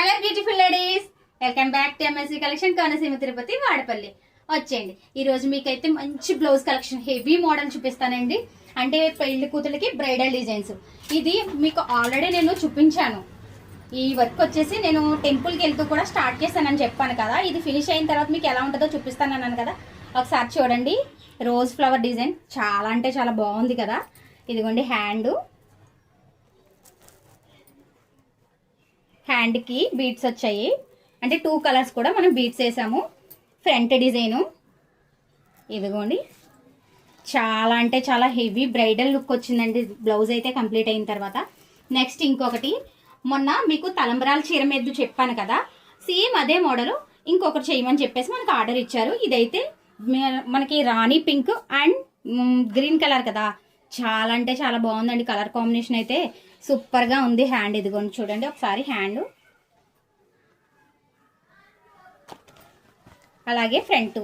Hello beautiful ladies, welcome back to MSV collection Konaseema Tirupati Vadapalli. వచ్చేయండి ఈ రోజు మీకైతే మంచి బ్లౌజ్ కలెక్షన్ హెవీ మోడల్ చూపిస్తానండి. అంటే పెళ్లి కూతురికి బ్రైడల్ డిజైన్స్. ఇది మీకు ఆల్రెడీ నేను చూపించాను. ఈ వర్క్ వచ్చేసి నేను టెంపుల్కి వెళ్తూ కూడా స్టార్ట్ చేశానని చెప్పాను కదా. ఇది ఫినిష్ అయిన తర్వాత మీకు ఎలా ఉంటుందో చూపిస్తానన్నాను కదా. ఒకసారి చూడండి. రోజ్ ఫ్లవర్ డిజైన్ చాలా అంటే చాలా బాగుంది కదా. ఇదిగోండి హ్యాండ్కి బీడ్స్ వచ్చాయి. అంటే 2 కలర్స్ కూడా మనం బీడ్స్ వేసాము. ఫ్రంట్ డిజైను ఇదిగోండి, చాలా అంటే చాలా హెవీ బ్రైడల్ లుక్ వచ్చిందండి బ్లౌజ్ అయితే కంప్లీట్ అయిన తర్వాత. నెక్స్ట్ ఇంకొకటి, మొన్న మీకు తలంబరాల చీర మీద చెప్పాను కదా, సేమ్ అదే మోడల్ ఇంకొకటి చేయమని చెప్పేసి మనకు ఆర్డర్ ఇచ్చారు. ఇదైతే మనకి రాణి పింక్ అండ్ గ్రీన్ కలర్ కదా, చాలా అంటే చాలా బాగుందండి. కలర్ కాంబినేషన్ అయితే సూపర్గా ఉంది. హ్యాండ్ ఇదిగోండి చూడండి ఒకసారి హ్యాండ్, అలాగే ఫ్రంట్.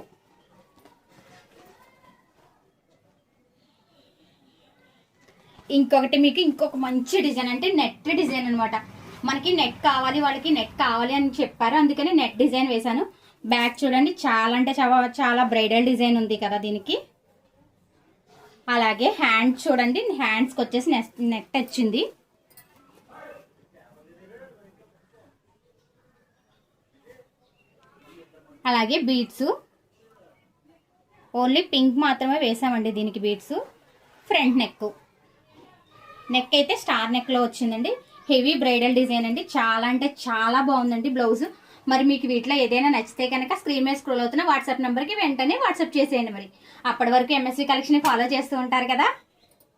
ఇంకొకటి మీకు ఇంకొక మంచి డిజైన్, అంటే నెట్ డిజైన్ అనమాట. మనకి నెట్ కావాలి, వాళ్ళకి నెట్ కావాలి అని చెప్పారు, అందుకని నెట్ డిజైన్ వేశాను. బ్యాక్ చూడండి, చాలా అంటే చాలా బ్రైడల్ డిజైన్ ఉంది కదా దీనికి. అలాగే హ్యాండ్ చూడండి, హ్యాండ్స్కి వచ్చేసి నెట్ వచ్చింది. అలాగే బీడ్స్ ఓన్లీ పింక్ మాత్రమే వేసామండి దీనికి బీడ్స్. ఫ్రంట్ నెక్ అయితే స్టార్ నెక్లో వచ్చిందండి. హెవీ బ్రైడల్ డిజైన్ అండి, చాలా అంటే చాలా బాగుందండి బ్లౌజ్. మరి మీకు వీటిలో ఏదైనా నచ్చితే కనుక స్క్రీన్ మీద స్క్రోల్ అవుతున్న వాట్సాప్ నెంబర్కి వెంటనే వాట్సాప్ చేసేయండి. మరి అప్పటి వరకు ఎంఎస్వి కలెక్షన్ ఫాలో చేస్తూ ఉంటారు కదా.